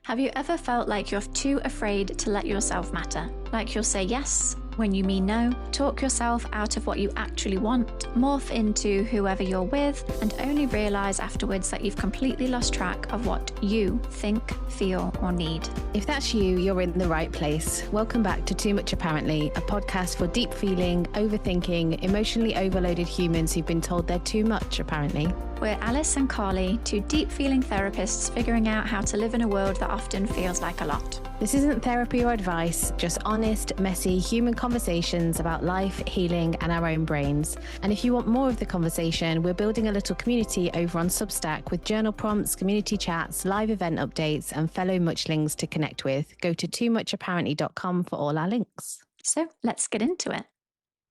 Have you ever felt like you're too afraid to let yourself matter? Like you'll say yes when you mean no, talk yourself out of what you actually want, morph into whoever you're with, and only realise afterwards that you've completely lost track of what you think, feel, or need. If that's you, you're in the right place. Welcome back to Too Much Apparently, a podcast for deep feeling, overthinking, emotionally overloaded humans who've been told they're too much, apparently. We're Alice and Carly, two deep feeling therapists figuring out how to live in a world that often feels like a lot. This isn't therapy or advice, just honest, messy, human conversations about life, healing, and our own brains. And if you want more of the conversation, we're building a little community over on Substack with journal prompts, community chats, live event updates, and fellow muchlings to connect with. Go to toomuchapparently.com for all our links. So let's get into it.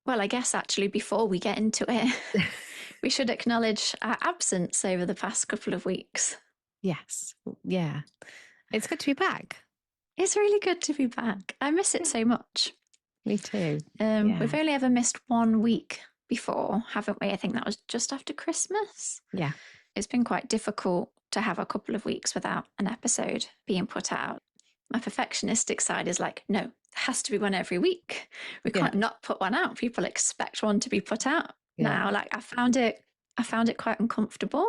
Well, I guess actually before we get into it, we should acknowledge our absence over the past couple of weeks. Yes. Yeah. It's good to be back. It's really good to be back. I miss it so much. Me too. We've only ever missed 1 week before, haven't we? I think that was just after Christmas. Yeah. It's been quite difficult to have a couple of weeks without an episode being put out. My perfectionistic side is like, no, there has to be one every week. We can't not put one out. People expect one to be put out now. Like I found it quite uncomfortable.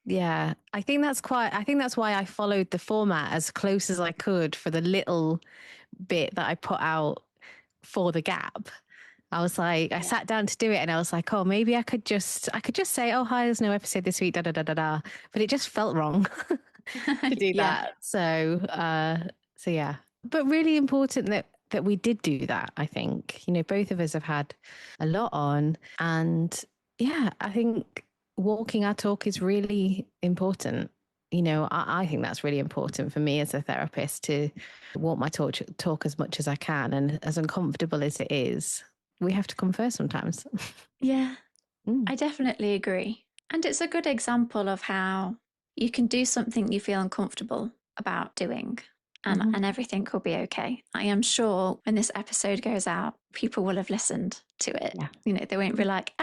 Yeah, I think that's why I followed the format as close as I could for the little bit that I put out for the gap. I was like, I sat down to do it and I was like, oh, maybe I could just say, oh, hi, there's no episode this week, da da da da da. But it just felt wrong to do that. So yeah, but really important that we did do that. I think, both of us have had a lot on, and yeah, I think walking our talk is really important. I think that's really important for me as a therapist, to walk my talk as much as I can. And as uncomfortable as it is, we have to come first sometimes. Yeah, I definitely agree. And it's a good example of how you can do something you feel uncomfortable about doing, and everything will be okay. I am sure when this episode goes out, people will have listened to it. Yeah. They won't be like,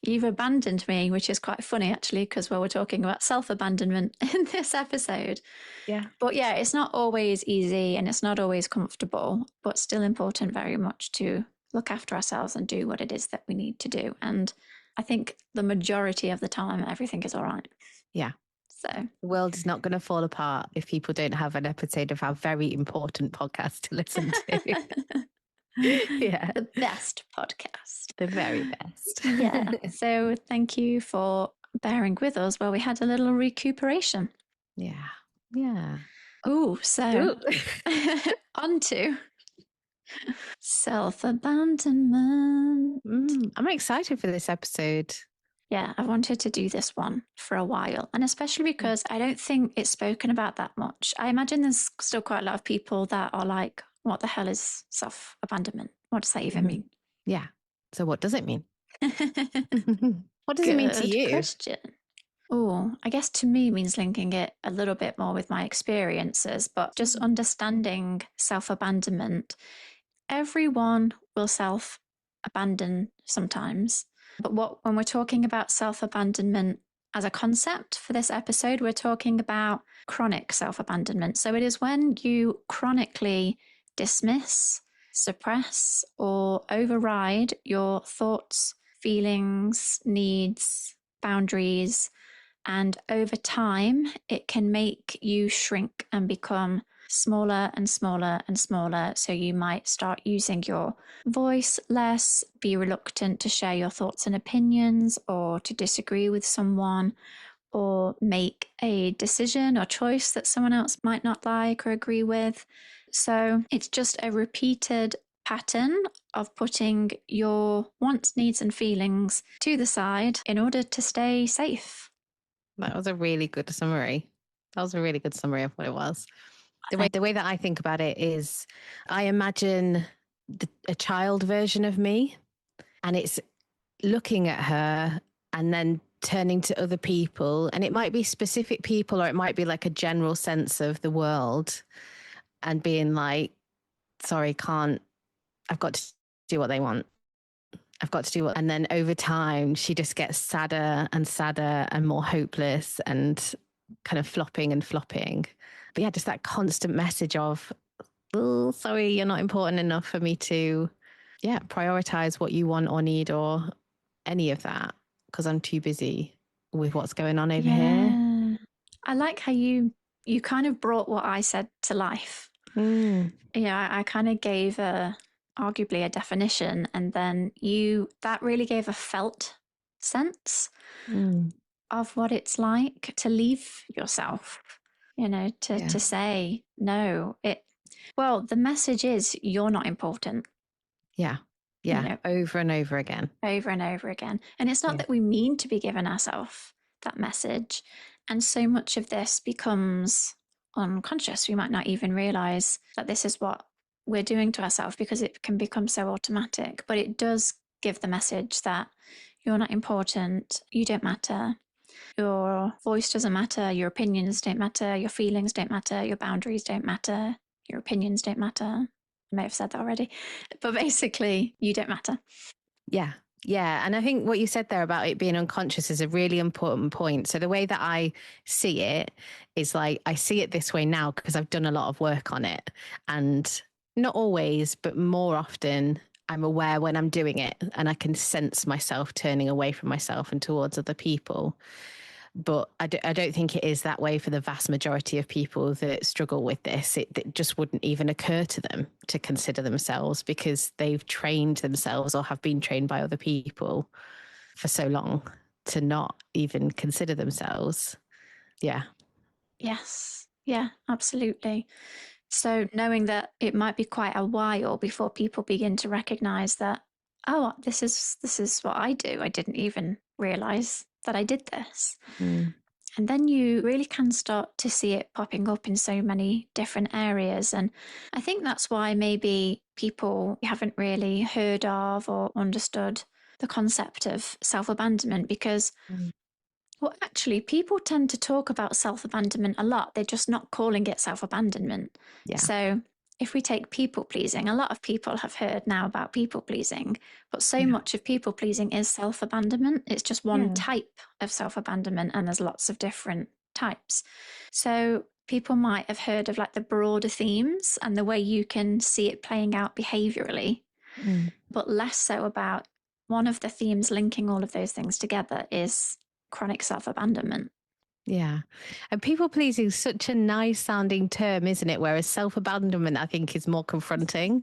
you've abandoned me, which is quite funny actually, because we're talking about self-abandonment in this episode. Yeah. But yeah, it's not always easy and it's not always comfortable, but still important very much to look after ourselves and do what it is that we need to do. And I think the majority of the time, everything is all right. Yeah. So the world is not going to fall apart if people don't have an episode of our very important podcast to listen to. Yeah. The best podcast. The very best. Yeah. So thank you for bearing with us while we had a little recuperation. Yeah. Yeah. Oh, so on to self-abandonment. I'm excited for this episode. Yeah, I've wanted to do this one for a while, and especially because I don't think it's spoken about that much. I imagine there's still quite a lot of people that are like, what the hell is self-abandonment? What does that even mean? Yeah. So what does it mean? What does it mean to you? Question. Oh, I guess to me means linking it a little bit more with my experiences, but just understanding self-abandonment. Everyone will self-abandon sometimes. But when we're talking about self-abandonment as a concept for this episode, we're talking about chronic self-abandonment. So it is when you chronically dismiss, suppress, or override your thoughts, feelings, needs, boundaries, and over time, it can make you shrink and become smaller and smaller and smaller. So you might start using your voice less, be reluctant to share your thoughts and opinions, or to disagree with someone, or make a decision or choice that someone else might not like or agree with. So it's just a repeated pattern of putting your wants, needs, and feelings to the side in order to stay safe. That was a really good summary. That was a really good summary of what it was. The way that I think about it is, I imagine a child version of me, and it's looking at her and then turning to other people, and it might be specific people, or it might be like a general sense of the world, and being like, sorry, I've got to do what they want. I've got to do what, and then over time, she just gets sadder and sadder and more hopeless and kind of flopping and flopping. But yeah, just that constant message of, oh, sorry, you're not important enough for me to, yeah, prioritize what you want or need or any of that because I'm too busy with what's going on over here. Yeah. I like how you kind of brought what I said to life. Mm, Yeah, I kind of gave a arguably a definition, and then you that really gave a felt sense mm, of what it's like to leave yourself, yeah, to say no. Well, the message is you're not important, yeah, you yeah, know, over and over again. over and over again. And it's not Yeah. that we mean to be giving ourselves that message. And so much of this becomes unconscious. We might not even realize that this is what we're doing to ourselves because it can become so automatic. But it does give the message that you're not important, you don't matter, your voice doesn't matter, your opinions don't matter, your feelings don't matter, your boundaries don't matter, your opinions don't matter. I may have said that already, but basically, you don't matter. Yeah. Yeah. And I think what you said there about it being unconscious is a really important point. So the way that I see it is like, I see it this way now because I've done a lot of work on it. And not always, but more often, I'm aware when I'm doing it and I can sense myself turning away from myself and towards other people. But I don't think it is that way for the vast majority of people that struggle with this. It just wouldn't even occur to them to consider themselves because they've trained themselves or have been trained by other people for so long to not even consider themselves. Yeah. Yes. Yeah, absolutely. So knowing that it might be quite a while before people begin to recognize that, oh, this is what I do. I didn't even realize that I did this. Mm, And then you really can start to see it popping up in so many different areas. And I think that's why maybe people haven't really heard of or understood the concept of self abandonment because, mm, well, actually, people tend to talk about self abandonment a lot. They're just not calling it self abandonment. yeah. So, if we take people pleasing, a lot of people have heard now about people pleasing, but so Yeah. much of people pleasing is self abandonment. It's just one Yeah. type of self abandonment, and there's lots of different types. So, people might have heard of like the broader themes and the way you can see it playing out behaviorally, Mm. but less so about one of the themes linking all of those things together is chronic self abandonment. Yeah. And people pleasing is such a nice sounding term, isn't it? Whereas self abandonment, I think, is more confronting.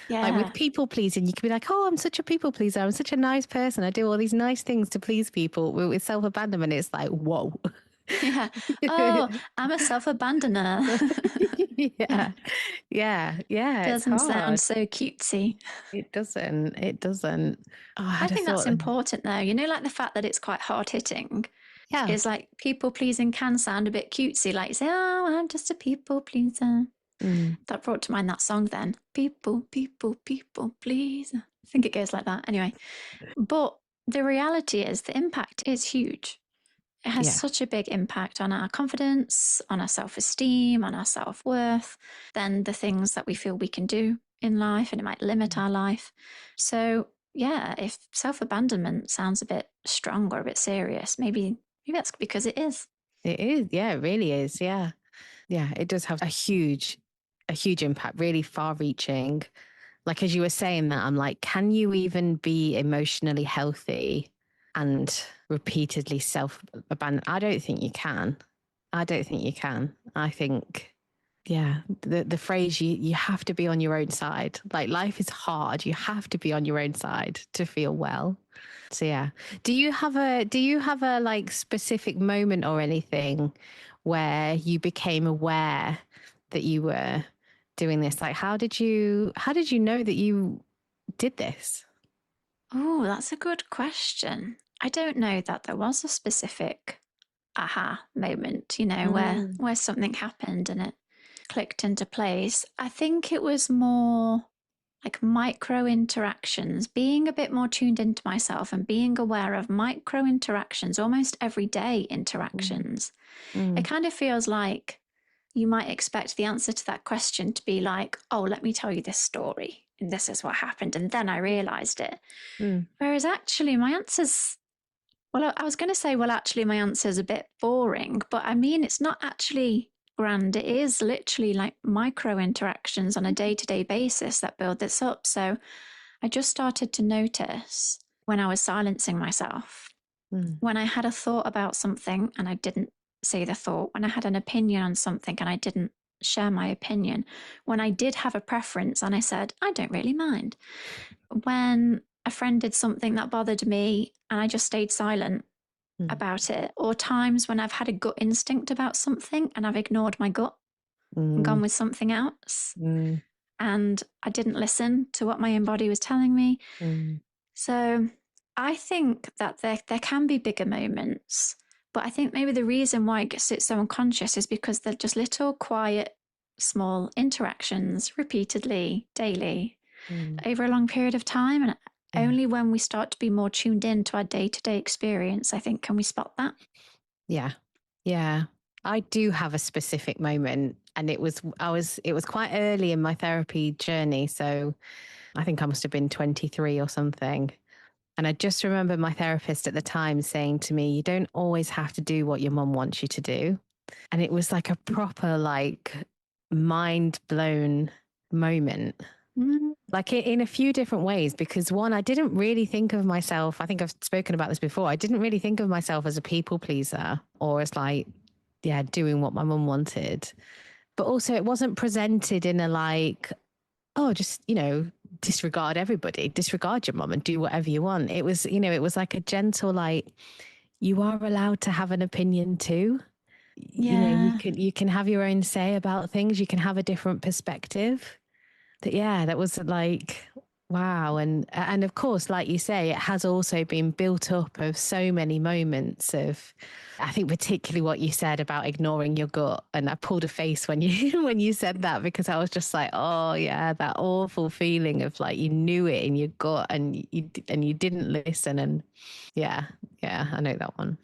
Like with Yeah. people pleasing, you can be like, oh, I'm such a people pleaser. I'm such a nice person. I do all these nice things to please people. With self abandonment, it's like, whoa. Yeah. Oh, I'm a self abandoner. Yeah. Yeah. Yeah. It's Doesn't sound hard. so cutesy. It doesn't. It doesn't. Oh, I I'd have think that's thought. important though. Like the fact that it's quite hard hitting Yeah. is like people pleasing can sound a bit cutesy, like you say, oh, I'm just a people pleaser. Mm, That brought to mind that song then. People, people, people pleaser. I think it goes like that. Anyway, but the reality is the impact is huge. It has yeah. such a big impact on our confidence, on our self esteem, on our self worth, than the things that we feel we can do in life, and it might limit our life. So, yeah, if self abandonment sounds a bit strong or a bit serious, maybe that's because it is. It is. Yeah. It really is. Yeah. Yeah. It does have a huge impact, really far reaching. Like, as you were saying that, I'm like, can you even be emotionally healthy and repeatedly self abandon? I don't think you can. I don't think you can. I think, yeah, the phrase you have to be on your own side. Like, life is hard. You have to be on your own side to feel well. So yeah. Do you have a like specific moment or anything where you became aware that you were doing this? Like how did you know that you did this? Oh, that's a good question. I don't know that there was a specific aha moment, Mm, where something happened and it clicked into place. I think it was more like micro interactions, being a bit more tuned into myself and being aware of micro interactions, almost everyday mm, interactions. It mm, kind of feels like you might expect the answer to that question to be like, oh, let me tell you this story. And this is what happened. And then I realized it. mm, Whereas actually, my answer's well, I was going to say, well, actually, my answer is a bit boring, but I mean, it's not actually grand. It is literally like micro interactions on a day-to-day basis that build this up. So I just started to notice when I was silencing myself, Mm, when I had a thought about something and I didn't say the thought, when I had an opinion on something and I didn't share my opinion, when I did have a preference and I said, I don't really mind, when a friend did something that bothered me and I just stayed silent mm, about it, or times when I've had a gut instinct about something and I've ignored my gut and mm, gone with something else, mm, and I didn't listen to what my own body was telling me. mm, So I think that there can be bigger moments, but I think maybe the reason why it gets so unconscious is because they're just little quiet, small interactions repeatedly, daily, mm. over a long period of time. And Yeah. only when we start to be more tuned in to our day-to-day experience, I think, can we spot that. Yeah. Yeah. I do have a specific moment, and it was quite early in my therapy journey. So I think I must have been 23 or something. And I just remember my therapist at the time saying to me, you don't always have to do what your mum wants you to do. And it was like a proper, like, mind blown moment. Mm, Like in a few different ways, because one, I didn't really think of myself. I think I've spoken about this before. I didn't really think of myself as a people pleaser or as like, yeah, doing what my mum wanted. But also, it wasn't presented in a like, oh, just, disregard everybody, disregard your mum and do whatever you want. It was, it was like a gentle, like, you are allowed to have an opinion too. yeah. You can have your own say about things. You can have a different perspective. But yeah, that was like, wow. And of course, like you say, it has also been built up of so many moments of, I think particularly what you said about ignoring your gut. And I pulled a face when you when you said that, because I was just like, oh yeah, that awful feeling of like you knew it in your gut and you didn't listen. And yeah, yeah, I know that one.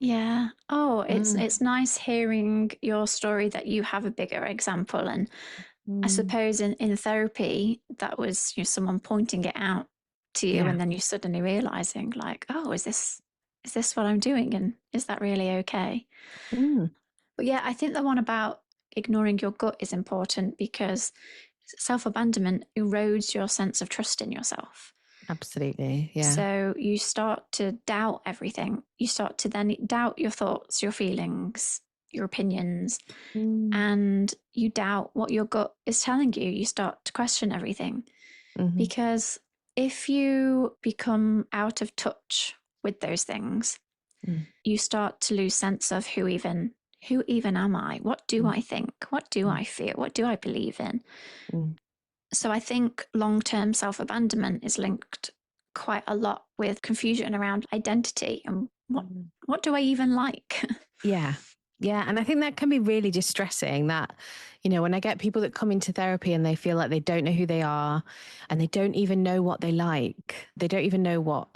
Yeah. Oh, Mm, it's nice hearing your story that you have a bigger example. And I mm, suppose in therapy, that was someone pointing it out to you, yeah. and then you suddenly realizing, like, oh, is this what I'm doing, and is that really okay? Mm, But yeah, I think the one about ignoring your gut is important because self-abandonment erodes your sense of trust in yourself. absolutely. Yeah. So you start to doubt everything. You start to then doubt your thoughts, your feelings, your opinions, Mm, and you doubt what your gut is telling you. You start to question everything hmm, because if you become out of touch with those things, mm, you start to lose sense of who even am I? What do mm, I think? What do mm, I feel? What do I believe in? mm, So I think long-term self-abandonment is linked quite a lot with confusion around identity and mm. what do I even like? Yeah. Yeah. And I think that can be really distressing that, when I get people that come into therapy and they feel like they don't know who they are and they don't even know what they like, they don't even know what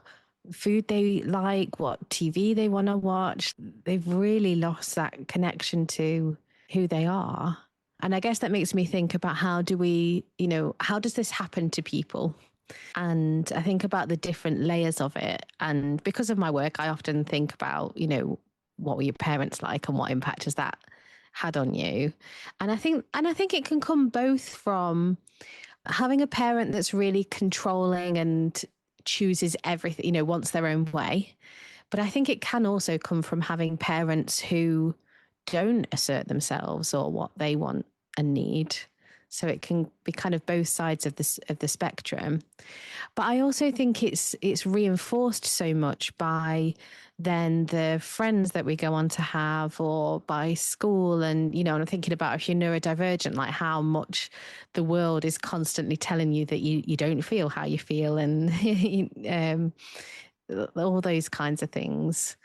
food they like, what TV they want to watch. They've really lost that connection to who they are. And I guess that makes me think about how does this happen to people? And I think about the different layers of it. And because of my work, I often think about, what were your parents like and what impact has that had on you? And I think it can come both from having a parent that's really controlling and chooses everything, wants their own way. But I think it can also come from having parents who don't assert themselves or what they want and need. So it can be kind of both sides of the spectrum. But I also think it's reinforced so much by then the friends that we go on to have or by school. And I'm thinking about if you're neurodivergent, like how much the world is constantly telling you that you don't feel how you feel and all those kinds of things.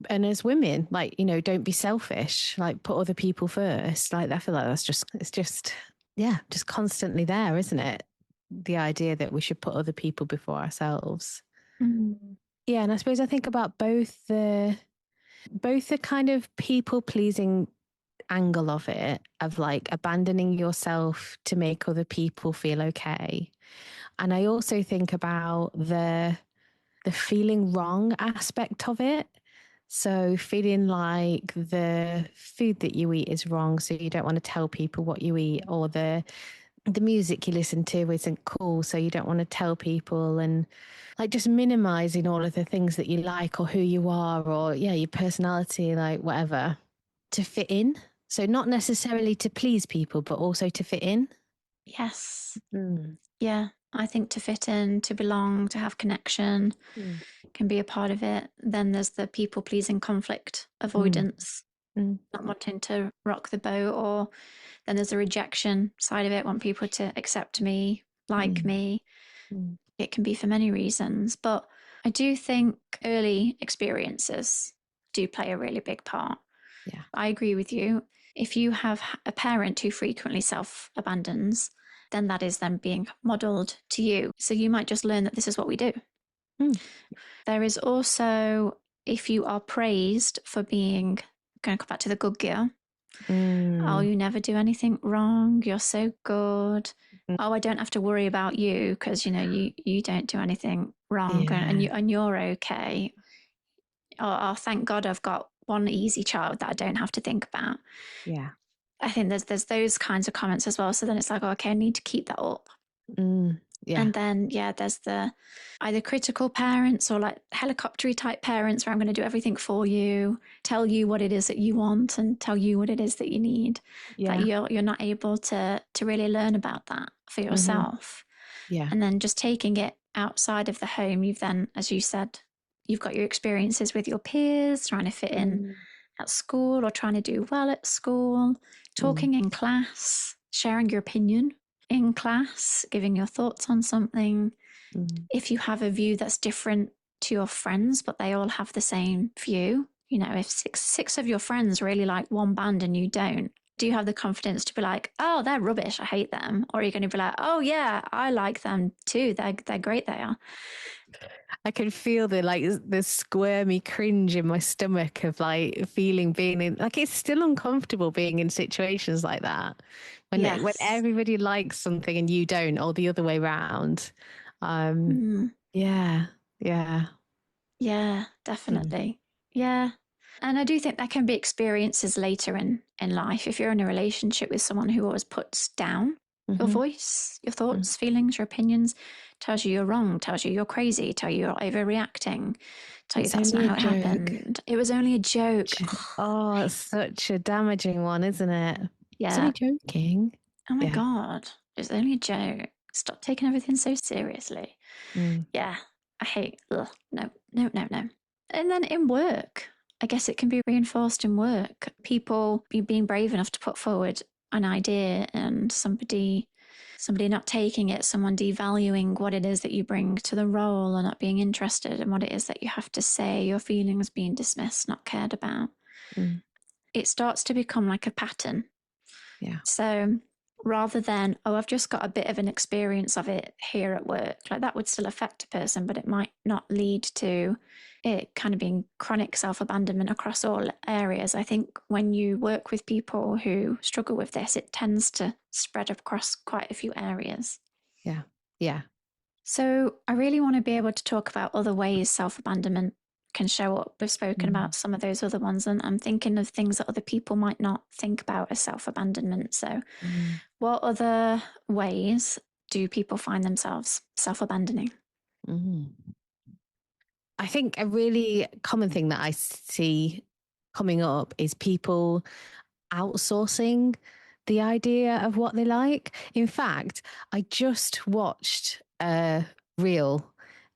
And as women, like, don't be selfish, like put other people first. Like, I feel like it's just, yeah, just constantly there, isn't it? The idea that we should put other people before ourselves. Mm. Yeah. And I suppose I think about both the kind of people pleasing angle of it, of like abandoning yourself to make other people feel okay. And I also think about the feeling wrong aspect of it, So feeling like the food that you eat is wrong, so you don't want to tell people what you eat, or the music you listen to isn't cool, so you don't want to tell people, and like just minimizing all of the things that you like or who you are, or yeah, your personality, like whatever, to fit in. So not necessarily to please people, but also to fit in. Yes. Mm. Yeah. I think to fit in, to belong, to have connection Mm. can be a part of it. Then there's the people pleasing conflict Mm. avoidance, Mm. not wanting to rock the boat, or then there's the rejection side of it, want people to accept me, like Mm. me. Mm. It can be for many reasons, but I do think early experiences do play a really big part. Yeah. I agree with you. If you have a parent who frequently self abandons, then that is then being modeled to you. So you might just learn that this is what we do. Mm. There is also, if you are praised for being, going to come back to the good girl, oh, Mm. you never do anything wrong, you're so good. Mm. Oh, I don't have to worry about you because you don't do anything wrong, and Yeah. you're okay. Oh, thank God I've got one easy child that I don't have to think about. Yeah. I think there's those kinds of comments as well. So then it's like, oh, okay, I need to keep that up. Mm. Yeah. And then yeah, there's the either critical parents or like helicoptery type parents where I'm going to do everything for you, tell you what it is that you want, and tell you what it is that you need. That Yeah. you're not able to really learn about that for Mm-hmm. yourself. Yeah. And then just taking it outside of the home, you've then, as you said, you've got your experiences with your peers, trying to fit in Mm. at school or trying to do well at school, Mm. talking in class, sharing your opinion in class, giving your thoughts on something. Mm. If you have a view that's different to your friends, but they all have the same view, if six of your friends really like one band and you don't, do you have the confidence to be like, oh, they're rubbish, I hate them? Or are you going to be like, oh, yeah, I like them too. They're great, they are. I can feel the squirmy cringe in my stomach of like feeling being in, like it's still uncomfortable being in situations like that when Yes. everybody likes something and you don't, or the other way round. Um, Mm, yeah, yeah. yeah, Mm. definitely. Yeah. And I do think there can be experiences later in life. If you're in a relationship with someone who always puts down your Mm-hmm. voice, your Mm. thoughts, feelings, your opinions, tells you you're wrong, tells you you're crazy, tell you you're overreacting, tell you It's that's not only a how it joke. happened. It was only a joke. Oh, it's such a damaging one, isn't it? It's only Yeah. joking. Oh my Yeah. God. It's only a joke. Stop taking everything so seriously. Mm. Yeah. I hate, ugh, no, no, no, no. And then in work, I guess it can be reinforced in work. People being brave enough to put forward an idea and somebody not taking it, someone devaluing what it is that you bring to the role or not being interested in what it is that you have to say, your feelings being dismissed, not cared about. Mm. It starts to become like a pattern. Yeah. So rather than, oh, I've just got a bit of an experience of it here at work, like that would still affect a person, but it might not lead to it kind of being chronic self abandonment across all areas. I think when you work with people who struggle with this, it tends to spread across quite a few areas. Yeah. Yeah. So I really want to be able to talk about other ways self abandonment can show up. We've spoken Mm. about some of those other ones, and I'm thinking of things that other people might not think about as self abandonment. So, Mm. what other ways do people find themselves self abandoning? Mm. I think a really common thing that I see coming up is people outsourcing the idea of what they like. In fact, I just watched a reel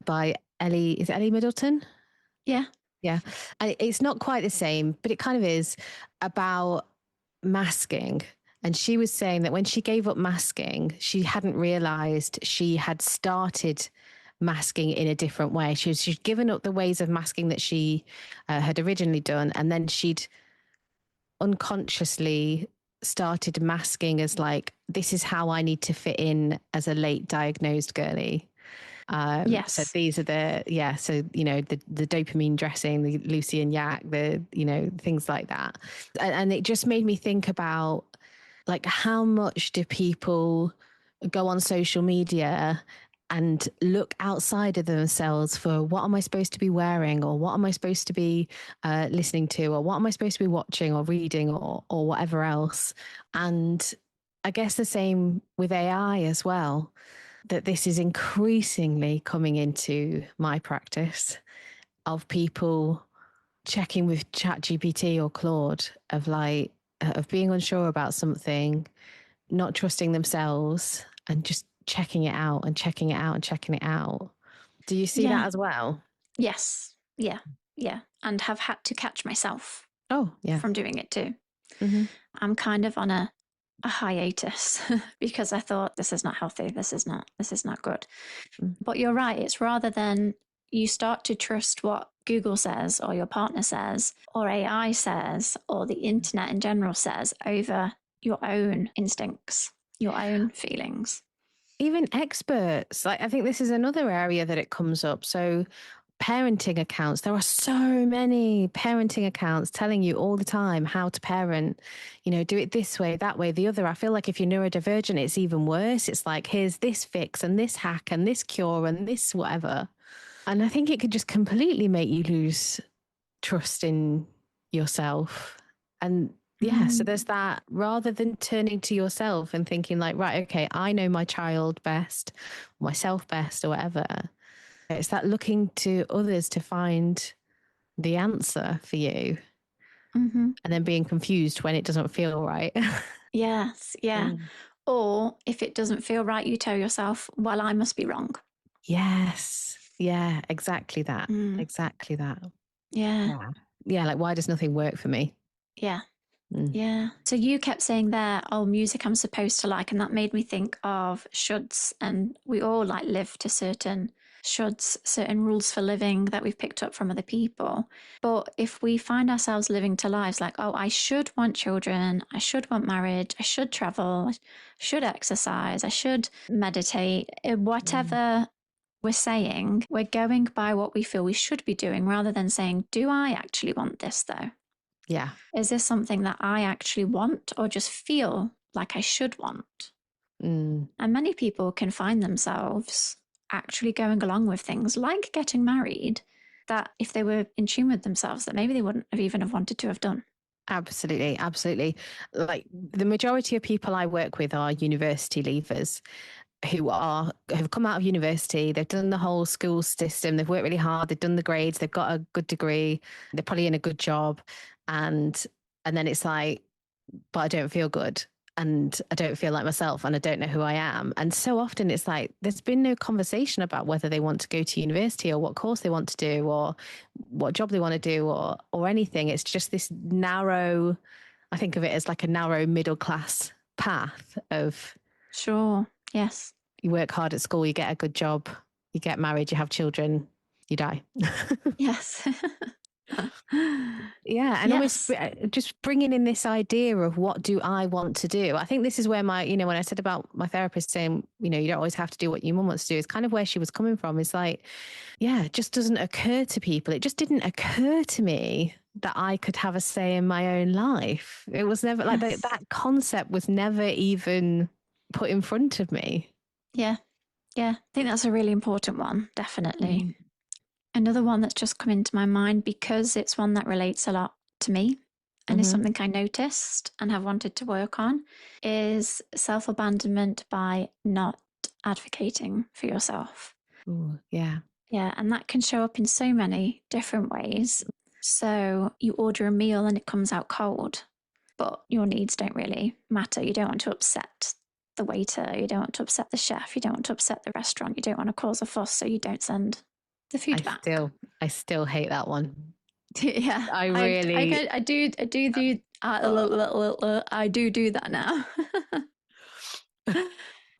by Ellie, is it Ellie Middleton? Yeah. Yeah. And it's not quite the same, but it kind of is about masking. And she was saying that when she gave up masking, she hadn't realized she had started masking in a different way. She'd given up the ways of masking that she had originally done. And then she'd unconsciously started masking as like, this is how I need to fit in as a late diagnosed girly. So Yes. these are so, the dopamine dressing, the Lucy and Yak, things like that. And it just made me think about like, how much do people go on social media and look outside of themselves for what am I supposed to be wearing, or what am I supposed to be listening to, or what am I supposed to be watching or reading, or whatever else. And I guess the same with AI as well, that this is increasingly coming into my practice of people checking with ChatGPT or Claude of like, of being unsure about something, not trusting themselves, and just checking it out and checking it out and checking it out. Do you see Yeah. that as well? Yes. Yeah. Yeah. And have had to catch myself Oh, yeah. from doing it too. Mm-hmm. I'm kind of on a hiatus because I thought this is not healthy. This is not good. But you're right. It's rather than you start to trust what Google says or your partner says or AI says or the internet in general says over your own instincts, your own feelings. Even experts, like I think this is another area that it comes up. So parenting accounts, there are so many parenting accounts telling you all the time how to parent, do it this way, that way, the other. I feel like if you're neurodivergent, it's even worse. It's like, here's this fix and this hack and this cure and this whatever. And I think it could just completely make you lose trust in yourself. And yeah, so there's that, rather than turning to yourself and thinking like, right, okay, I know my child best, myself best, or whatever. It's that looking to others to find the answer for you, Mm-hmm. and then being confused when it doesn't feel right. Yes, yeah. Mm. Or if it doesn't feel right, you tell yourself, well, I must be wrong. Yes. Yeah, exactly that. Mm, Exactly that. yeah, Yeah. Yeah, like why does nothing work for me? yeah, Mm. yeah. So you kept saying there, oh, music I'm supposed to like. And that made me think of shoulds. And we all like live to certain shoulds, certain rules for living that we've picked up from other people. But if we find ourselves living to lives like, oh, I should want children, I should want marriage, I should travel, I should exercise, I should meditate, Mm. whatever we're saying, we're going by what we feel we should be doing rather than saying, do I actually want this though? Yeah. Is this something that I actually want or just feel like I should want? Mm. And many people can find themselves actually going along with things like getting married that if they were in tune with themselves, that maybe they wouldn't have even have wanted to have done. Absolutely, absolutely. Like the majority of people I work with are university leavers who have come out of university, they've done the whole school system, they've worked really hard, they've done the grades, they've got a good degree, they're probably in a good job, and then it's like, but I don't feel good, and I don't feel like myself, and I don't know who I am. And so often it's like there's been no conversation about whether they want to go to university or what course they want to do or what job they want to do or anything. It's just this narrow, I think of it as like a narrow middle class path of, Sure. Yes. you work hard at school, you get a good job, you get married, you have children, you die. Yes. Yeah, and almost Yes. just bringing in this idea of what do I want to do. I think this is where when I said about my therapist saying, you don't always have to do what your mum wants to do, is kind of where she was coming from. It's like, yeah, it just doesn't occur to people. It just didn't occur to me that I could have a say in my own life. It was never like Yes. that concept was never even put in front of me. Yeah. Yeah. I think that's a really important one. Definitely. Mm. Another one that's just come into my mind because it's one that relates a lot to me and is Mm-hmm. something I noticed and have wanted to work on is self abandonment by not advocating for yourself. Ooh, yeah. Yeah, and that can show up in so many different ways. So you order a meal and it comes out cold, but your needs don't really matter. You don't want to upset the waiter, you don't want to upset the chef, you don't want to upset the restaurant, you don't want to cause a fuss, so you don't send the I food back. still, I still hate that one. Yeah, I really, I do that now.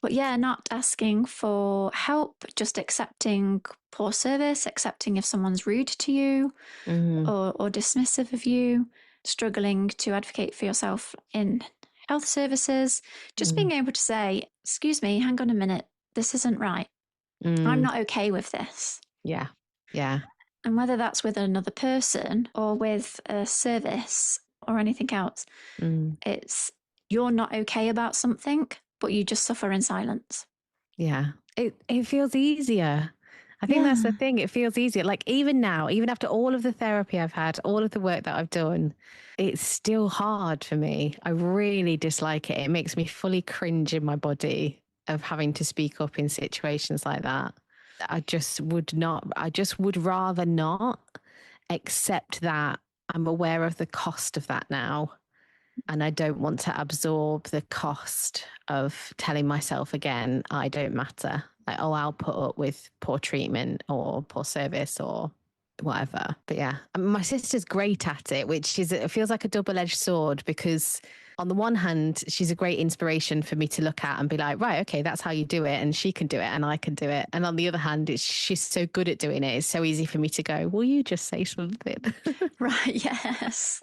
But yeah, not asking for help, just accepting poor service, accepting if someone's rude to you mm, or dismissive of you, struggling to advocate for yourself in health services, just being mm, able to say, excuse me, hang on a minute, this isn't right. I'm mm, not okay with this. yeah, yeah, And whether that's with another person or with a service or anything else, mm, it's you're not okay about something, but you just suffer in silence. yeah. It feels easier. I think that's the Yeah. thing. It feels easier. Like even now, even after all of the therapy I've had, all of the work that I've done, it's still hard for me. I really dislike it. It makes me fully cringe in my body of having to speak up in situations like that. I just would rather not accept that I'm aware of the cost of that now. And I don't want to absorb the cost of telling myself again, I don't matter. Like, oh, I'll put up with poor treatment or poor service or whatever. But yeah, my sister's great at it, which is, it feels like a double edged sword because on the one hand, she's a great inspiration for me to look at and be like, right, okay, that's how you do it. And she can do it and I can do it. And on the other hand, she's so good at doing it. It's so easy for me to go, will you just say something? Right. Yes.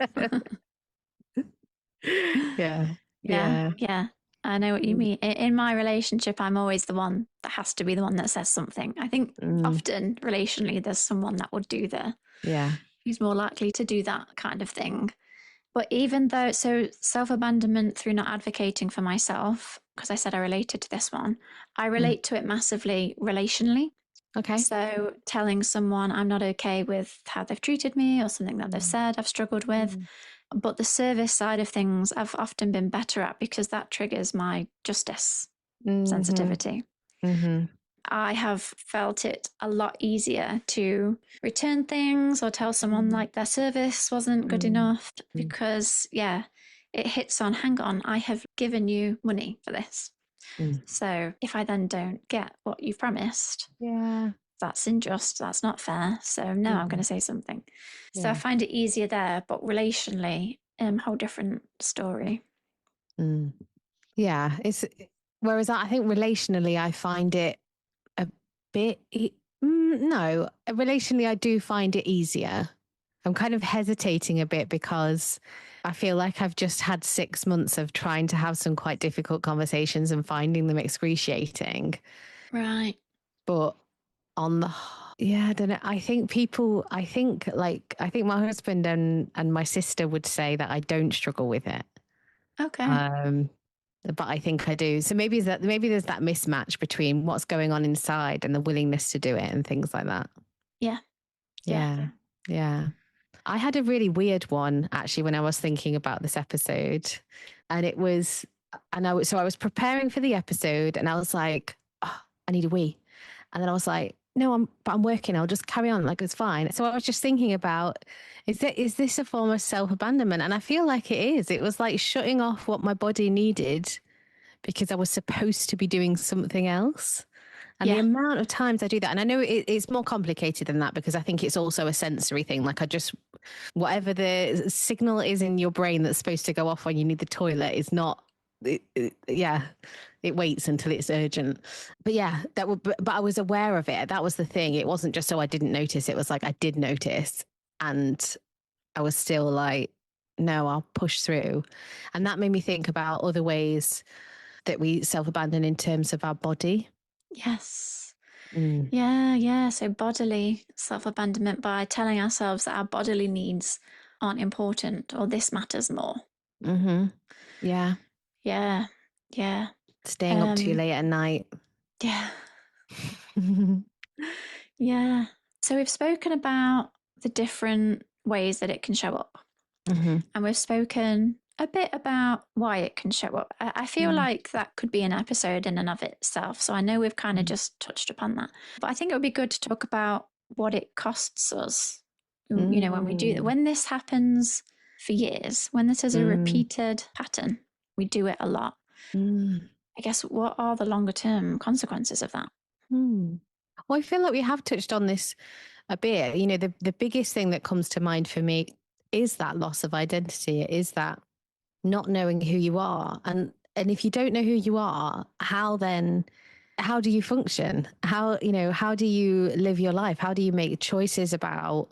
Yeah. Yeah. Yeah. Yeah. I know what you mean. In my relationship, I'm always the one that has to be the one that says something. I think Mm, often relationally, there's someone that would do yeah. who's more likely to do that kind of thing. But even though, so self abandonment through not advocating for myself, because I said I related to this one, I Mm. relate to it massively relationally. Okay. So telling someone I'm not okay with how they've treated me or something that they've Mm, said I've struggled with. mm, But the service side of things I've often been better at because that triggers my justice mhm, sensitivity. mhm, I have felt it a lot easier to return things or tell someone mm, like their service wasn't good mm, enough because, yeah, it hits on, hang on, I have given you money for this. mm. So if I then don't get what you've promised, Yeah. that's unjust, that's not fair. So no, I'm going Mm, to say something. So I yeah. find it easier there, but relationally, whole different story. Mm. Yeah. Whereas I think relationally, I find it a bit, no, relationally, I do find it easier. I'm kind of hesitating a bit because I feel like I've just had 6 months of trying to have some quite difficult conversations and finding them excruciating. Right. But on the yeah, I don't know. I think my husband and my sister would say that I don't struggle with it. Okay. Um, but I think I do. So maybe there's that mismatch between what's going on inside and the willingness to do it and things like that. Yeah. Yeah. Yeah. Yeah. I had a really weird one actually when I was thinking about this episode. And it was so I was preparing for the episode and I was like, oh, I need a wee. And then I was like, no, I'm working. I'll just carry on. Like it's fine. So I was just thinking about, is this a form of self-abandonment? And I feel like it is. It was like shutting off what my body needed because I was supposed to be doing something else. And the Yeah. amount of times I do that, and I know it's more complicated than that because I think it's also a sensory thing. Like whatever the signal is in your brain that's supposed to go off when you need the toilet is not, yeah, it waits until it's urgent. But yeah, but I was aware of it. That was the thing. It wasn't just so I didn't notice. It was like I did notice and I was still like, no, I'll push through. And that made me think about other ways that we self abandon in terms of our body. Yes. Mm. Yeah, yeah. So bodily self abandonment by telling ourselves that our bodily needs aren't important or this matters more. Mm-hmm. Yeah. Yeah, yeah, Staying up too um, late at night. yeah, Mm-hmm. yeah. So we've spoken about the different ways that it can show up, and we've spoken a bit about why it can show up. I feel Mm-hmm. like that could be an episode in and of itself. So I know we've kind of just touched upon that, but I think it would be good to talk about what it costs us. You know, when we do Mm-hmm. when this happens for years, when this is a repeated pattern, we do it a lot. Mm-hmm. I guess what are the longer term consequences of that? Hmm. Well, I feel like we have touched on this a bit. You know, the biggest thing that comes to mind for me is that loss of identity. It is that not knowing who you are. And if you don't know who you are, how do you function? How do you live your life? How do you make choices about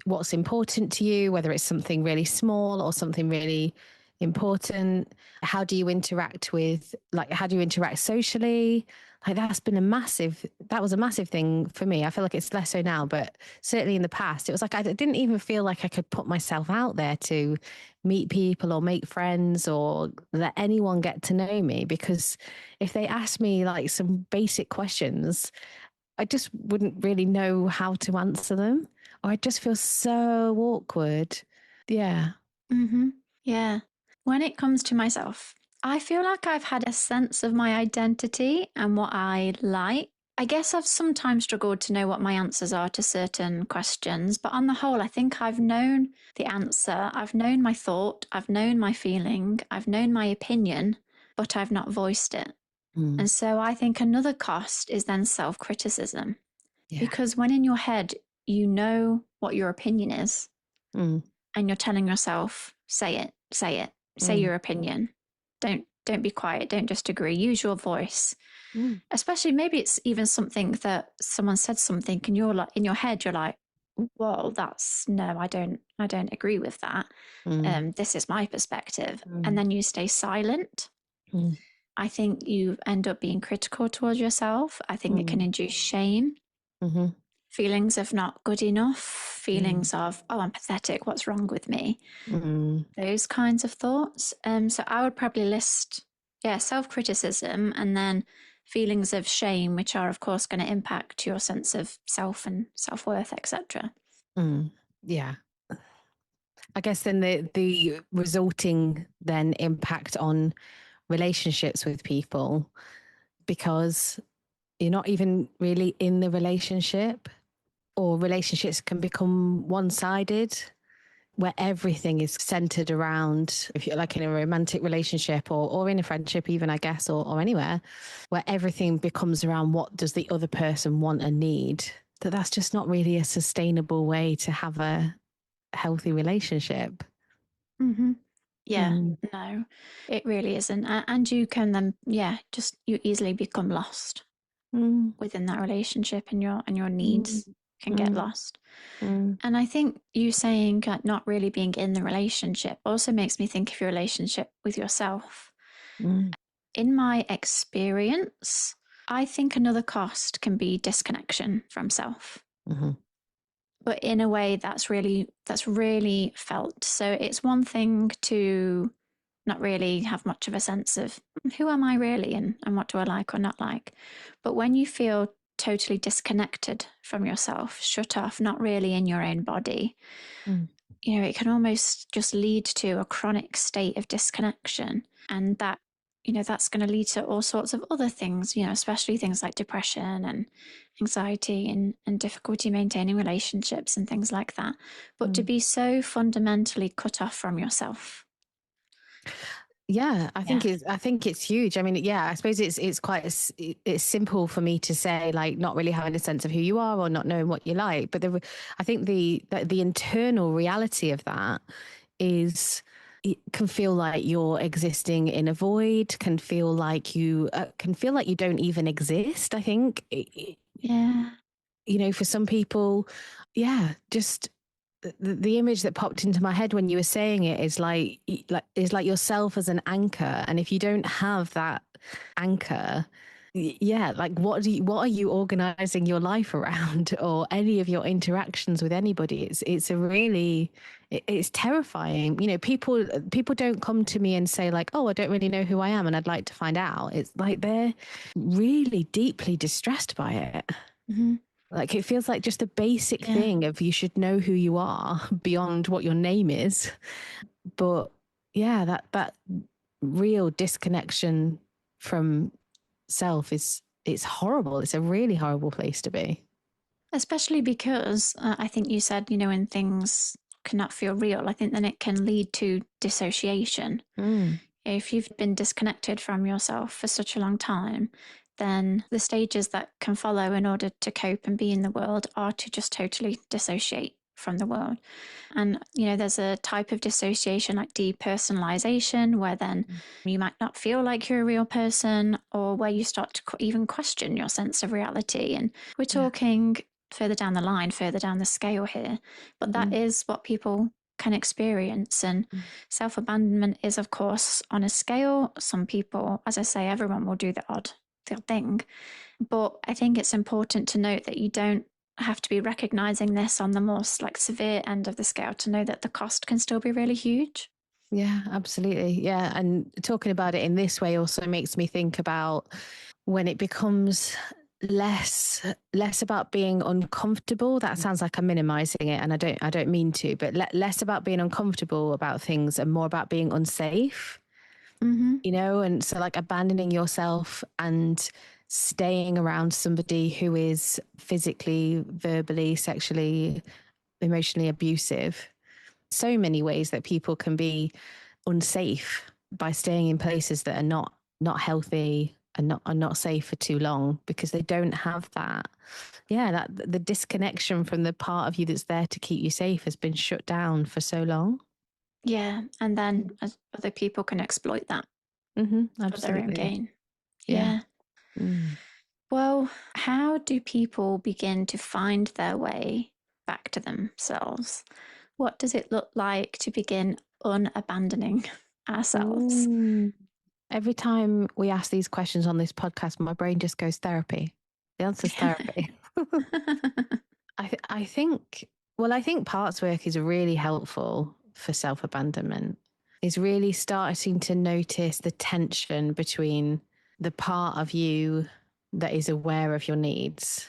what's important to you, whether it's something really small or something really important? How do you interact with, like, how do you interact socially? Like, that was a massive thing for me. I feel like it's less so now, but certainly in the past, it was like I didn't even feel like I could put myself out there to meet people or make friends or let anyone get to know me, because if they asked me like some basic questions, I just wouldn't really know how to answer them, or I'd just feel so awkward. Yeah. Mm-hmm. Yeah. When it comes to myself, I feel like I've had a sense of my identity and what I like. I guess I've sometimes struggled to know what my answers are to certain questions, but on the whole, I think I've known the answer. I've known my thought, I've known my feeling, I've known my opinion, but I've not voiced it. Mm. And so I think another cost is then self criticism, Yeah. because when in your head, you know what your opinion is, Mm. and you're telling yourself, say it, say it, say Mm. your opinion. Don't be quiet, don't just agree. Use your voice. Mm. Especially maybe it's even something that someone said something and you're like in your head, you're like, whoa, that's no, I don't agree with that. Mm. This is my perspective. And Mm. then you stay silent. Mm. I think you end up being critical towards yourself. I think it can Mm. induce shame, Mm. feelings of not good enough, Mm. feelings of, oh, I'm pathetic, what's wrong with me? Mm. Those kinds of thoughts. So I would probably list, yeah, self criticism and then feelings of shame, which are, of course, going to impact your sense of self and self worth, etc. Mm. Yeah. I guess then the resulting then impact on relationships with people, because you're not even really in the relationship, or relationships can become one-sided, where everything is centered around, if you're like in a romantic relationship, or in a friendship even, I guess, or anywhere, where everything becomes around what does the other person want and need, that's just not really a sustainable way to have a healthy relationship. Mm-hmm. Yeah, Mm. no, it really isn't. And you can then, yeah, just you easily become lost Mm. within that relationship, and your Mm. needs can get Mm. lost. Mm. And I think you saying not really being in the relationship also makes me think of your relationship with yourself. Mm. In my experience, I think another cost can be disconnection from self, Mhm. but in a way that's really felt. So it's one thing to not really have much of a sense of who am I really, and what do I like or not like. But when you feel totally disconnected from yourself, shut off, not really in your own body, Mm. it can almost just lead to a chronic state of disconnection. And that's going to lead to all sorts of other things, especially things like depression and anxiety and difficulty maintaining relationships and things like that. But to Mm. be so fundamentally cut off from yourself. Yeah, Yeah. I think it's huge. I mean, yeah, I suppose it's quite it's simple for me to say, like, not really having a sense of who you are or not knowing what you like, but I think the internal reality of that is, it can feel like you're existing in a void, can feel like you don't even exist. I think Yeah. for some people, yeah, just the image that popped into my head when you were saying it is like yourself as an anchor, and if you don't have that anchor, yeah, like what are you organizing your life around, or any of your interactions with anybody? It's a really, it's terrifying. People don't come to me and say like, oh, I don't really know who I am and I'd like to find out. It's like they're really deeply distressed by it. Mm-hmm. Like, it feels like just a basic Yeah. thing of you should know who you are beyond what your name is. But yeah, that real disconnection from self it's horrible. It's a really horrible place to be. Especially because I think you said, when things cannot feel real, I think then it can lead to dissociation. Mm. If you've been disconnected from yourself for such a long time, then the stages that can follow in order to cope and be in the world are to just totally dissociate from the world. And, there's a type of dissociation like depersonalization, where then you might not feel like you're a real person, or where you start to even question your sense of reality. And we're Yeah. talking further down the line, further down the scale here. But that Mm. is what people can experience. And Mm. self abandonment is, of course, on a scale. Some people, as I say, everyone will do the odd thing. But I think it's important to note that you don't have to be recognizing this on the more like severe end of the scale to know that the cost can still be really huge. Yeah, absolutely. Yeah. And talking about it in this way also makes me think about when it becomes less about being uncomfortable. That sounds like I'm minimizing it, and I don't mean to, but less about being uncomfortable about things and more about being unsafe, Mm-hmm. and so like abandoning yourself and staying around somebody who is physically, verbally, sexually, emotionally abusive. So many ways that people can be unsafe by staying in places that are not healthy and not safe for too long because they don't have that. Yeah, that the disconnection from the part of you that's there to keep you safe has been shut down for so long. Yeah. And then other people can exploit that for their own Absolutely. gain. Yeah. Yeah. Mm. Well, how do people begin to find their way back to themselves? What does it look like to begin unabandoning ourselves? Mm. Every time we ask these questions on this podcast, my brain just goes therapy. The answer's therapy. I think, well, I think parts work is really helpful for self abandonment. Is really starting to notice the tension between the part of you that is aware of your needs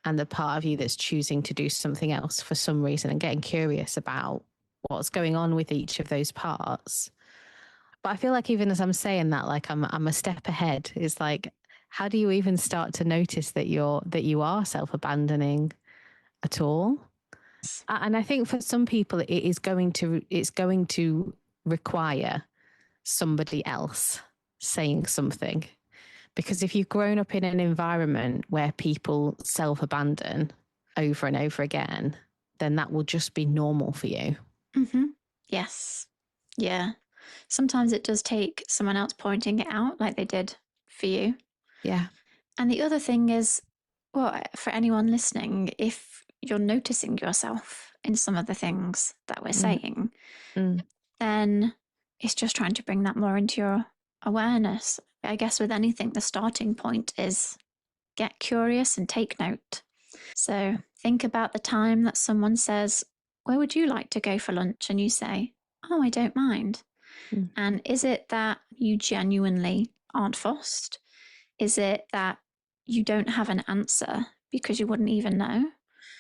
and the part of you that's choosing to do something else for some reason and getting curious about what's going on with each of those parts. But I feel like even as I'm saying that, like I'm a step ahead. It's like, how do you even start to notice that you are self abandoning at all? And I think for some people, it's going to require somebody else saying something. Because if you've grown up in an environment where people self abandon over and over again, then that will just be normal for you. Mm-hmm. Yes. Yeah. Sometimes it does take someone else pointing it out, like they did for you. Yeah. And the other thing is, well, for anyone listening, if you're noticing yourself in some of the things that we're Mm, saying, mm, then it's just trying to bring that more into your awareness. I guess with anything, the starting point is get curious and take note. So think about the time that someone says, "Where would you like to go for lunch?" And you say, "Oh, I don't mind." mm, And is it that you genuinely aren't fussed? Is it that you don't have an answer because you wouldn't even know?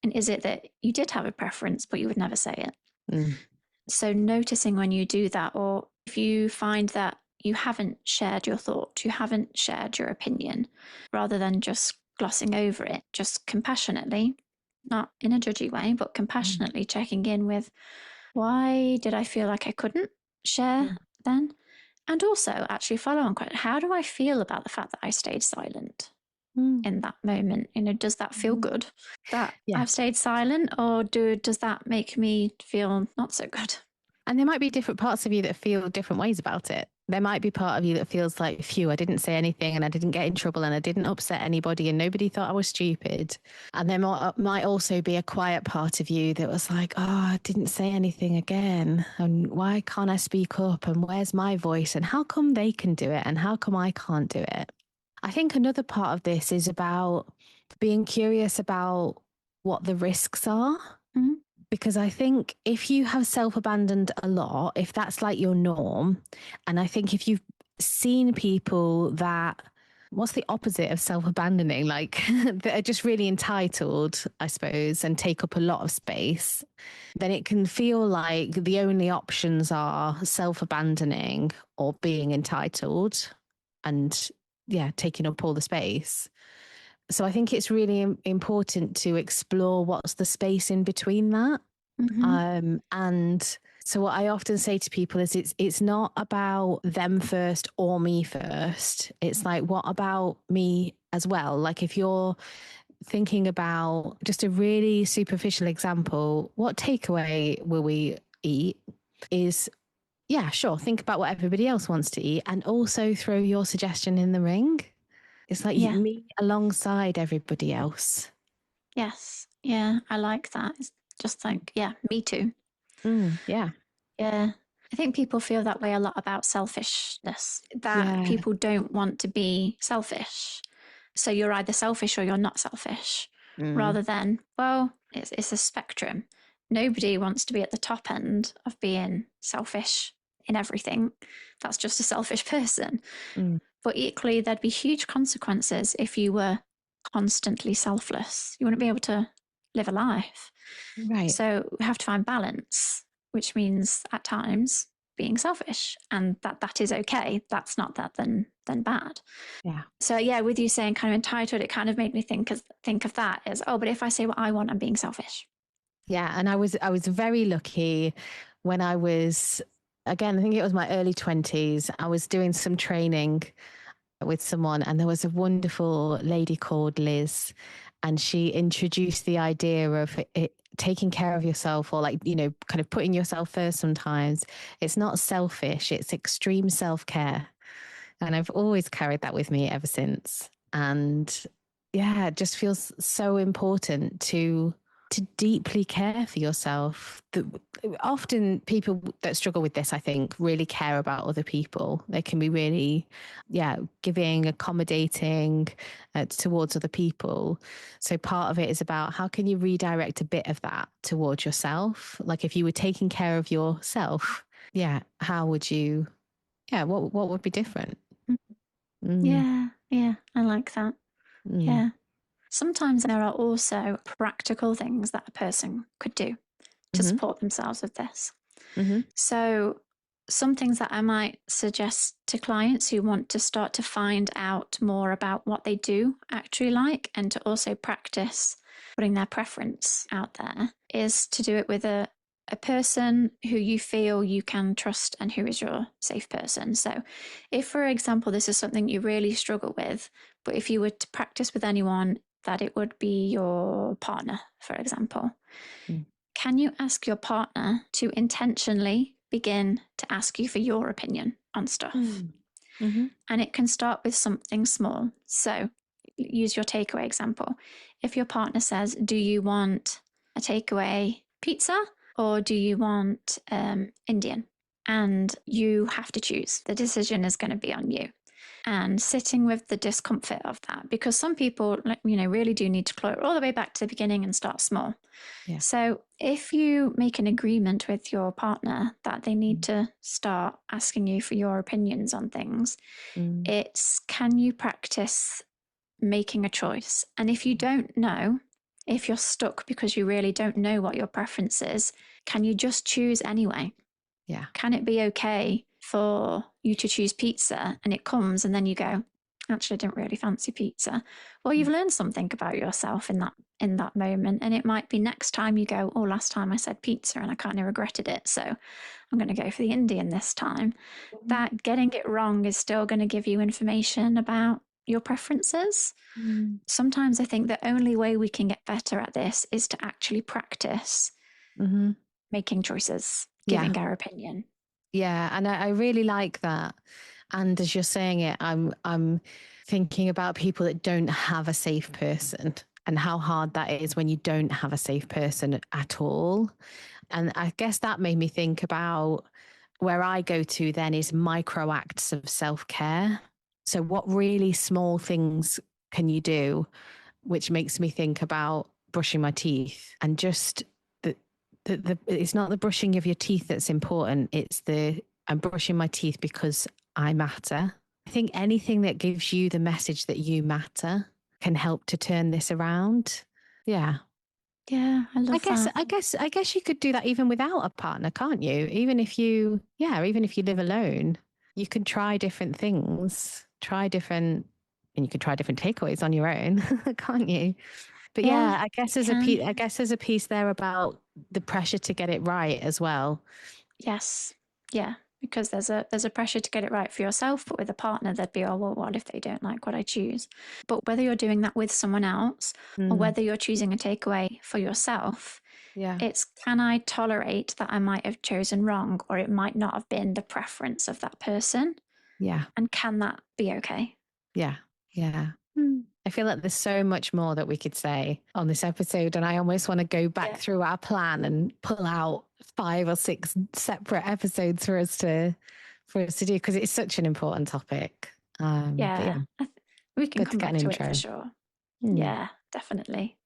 And is it that you did have a preference, but you would never say it? mm, So, noticing when you do that, or if you find that you haven't shared your thought, you haven't shared your opinion, rather than just glossing over it, just compassionately, not in a judgy way, but mm, compassionately checking in with why did I feel like I couldn't share mm, then? And also, actually, follow on question, how do I feel about the fact that I stayed silent mm, in that moment? Does that feel mm. good that Yeah. I've stayed silent, or does that make me feel not so good? And there might be different parts of you that feel different ways about it. There might be part of you that feels like, phew, I didn't say anything and I didn't get in trouble and I didn't upset anybody and nobody thought I was stupid. And there might also be a quiet part of you that was like, oh, I didn't say anything again. And why can't I speak up? And where's my voice? And how come they can do it? And how come I can't do it? I think another part of this is about being curious about what the risks are, Mm, because I think if you have self abandoned a lot, if that's like your norm, and I think if you've seen people that, what's the opposite of self abandoning? Like that are just really entitled, I suppose, and take up a lot of space, then it can feel like the only options are self abandoning or being entitled and, yeah, taking up all the space. So I think it's really important to explore what's the space in between that. mm-hmm. And so what I often say to people is it's not about them first or me first. It's like, what about me as well? Like if you're thinking about just a really superficial example, what takeaway will we eat is, yeah, sure, think about what everybody else wants to eat and also throw your suggestion in the ring. It's like Yeah. me alongside everybody else. Yes. Yeah. I like that. It's just like, yeah, me too. Yeah. Yeah. I think people feel that way a lot about selfishness, that Yeah. people don't want to be selfish. So you're either selfish or you're not selfish, Mm, rather than, well, it's a spectrum. Nobody wants to be at the top end of being selfish in everything. That's just a selfish person. mm. But equally, there'd be huge consequences if you were constantly selfless. You wouldn't be able to live a life. Right. So we have to find balance, which means at times being selfish, and that is okay. That's not that then bad. Yeah. So yeah, with you saying kind of entitled, it kind of made me think of that as, oh, but if I say what I want, I'm being selfish. Yeah. And I was very lucky when I was, again, I think it was my early 20s. I was doing some training with someone, and there was a wonderful lady called Liz, and she introduced the idea of taking care of yourself, or like, kind of putting yourself first sometimes. It's not selfish, it's extreme self-care. And I've always carried that with me ever since. And yeah, it just feels so important to deeply care for yourself. Often people that struggle with this, I think, really care about other people. They can be really, yeah, giving, accommodating towards other people. So part of it is about how can you redirect a bit of that towards yourself? Like if you were taking care of yourself, yeah, how would you, yeah, what would be different? Mm, Yeah, yeah, I like that. mm, Yeah. Sometimes there are also practical things that a person could do to mm-hmm, support themselves with this. mm-hmm, So, some things that I might suggest to clients who want to start to find out more about what they do actually like, and to also practice putting their preference out there, is to do it with a person who you feel you can trust and who is your safe person. So, if, for example, this is something you really struggle with, but if you were to practice with anyone, that it would be your partner, for example. mm, Can you ask your partner to intentionally begin to ask you for your opinion on stuff? mm, mm-hmm, And it can start with something small. So, use your takeaway example. If your partner says, do you want a takeaway pizza or do you want Indian? And you have to choose. The decision is going to be on you. And sitting with the discomfort of that, because some people, really do need to claw it all the way back to the beginning and start small. yeah. So, if you make an agreement with your partner that they need Mm, to start asking you for your opinions on things, mm, it's, can you practice making a choice? And if you don't know, if you're stuck because you really don't know what your preference is, can you just choose anyway? yeah. Can it be okay for you to choose pizza and it comes and then you go, actually, I didn't really fancy pizza? Well, you've Mm, learned something about yourself in that moment. And it might be next time you go, oh, last time I said pizza and I kind of regretted it. So I'm going to go for the Indian this time. mm, That getting it wrong is still going to give you information about your preferences. mm, Sometimes I think the only way we can get better at this is to actually practice mm-hmm. making choices, Yeah. giving our opinion. Yeah. And I really like that. And as you're saying it, I'm thinking about people that don't have a safe person and how hard that is when you don't have a safe person at all. And I guess that made me think about where I go to then is micro acts of self care. So, what really small things can you do? Which makes me think about brushing my teeth and just it's not the brushing of your teeth that's important. It's I'm brushing my teeth because I matter. I think anything that gives you the message that you matter can help to turn this around. Yeah. Yeah, I I love guess that. I guess I guess you could do that even without a partner, can't you? Even if you live alone, you can try different things, and you can try different takeaways on your own, can't you? But Yeah, yeah, I guess you can. there's a piece there about the pressure to get it right as well. Yes. Yeah. Because there's a pressure to get it right for yourself, but with a partner, there'd be, oh, well, what if they don't like what I choose? But whether you're doing that with someone else or Mm, whether you're choosing a takeaway for yourself, yeah, it's, can I tolerate that I might have chosen wrong or it might not have been the preference of that person? yeah, And can that be okay? yeah, yeah. I feel like there's so much more that we could say on this episode, and I almost want to go back Yeah. through our plan and pull out 5 or 6 separate episodes for us to do, because it's such an important topic. But Yeah, we can good to come get back an to it for intro. sure. Yeah, definitely.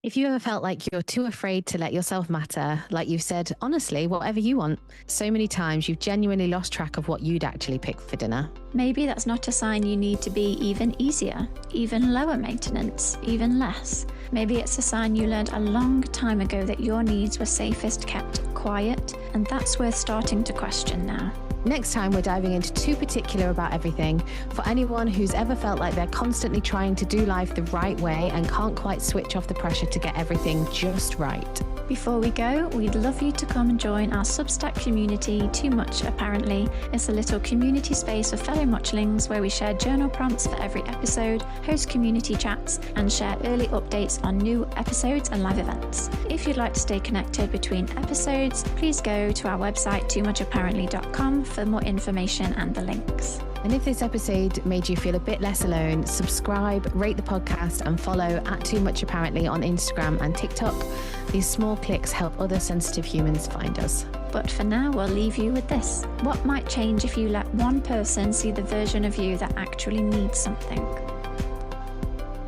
If you ever felt like you're too afraid to let yourself matter, like you've said, honestly, whatever you want, so many times you've genuinely lost track of what you'd actually pick for dinner. Maybe that's not a sign you need to be even easier, even lower maintenance, even less. Maybe it's a sign you learned a long time ago that your needs were safest kept quiet, and that's worth starting to question now. Next time, we're diving into Too Particular About Everything for anyone who's ever felt like they're constantly trying to do life the right way and can't quite switch off the pressure to get everything just right. Before we go, we'd love you to come and join our Substack community, Too Much Apparently. It's a little community space for fellow muchlings where we share journal prompts for every episode, host community chats, and share early updates on new episodes and live events. If you'd like to stay connected between episodes, please go to our website, toomuchapparently.com, for more information and the links. And if this episode made you feel a bit less alone, subscribe, rate the podcast, and follow @TooMuchApparently on Instagram and TikTok. These small clicks help other sensitive humans find us. But for now, we'll leave you with this. What might change if you let one person see the version of you that actually needs something?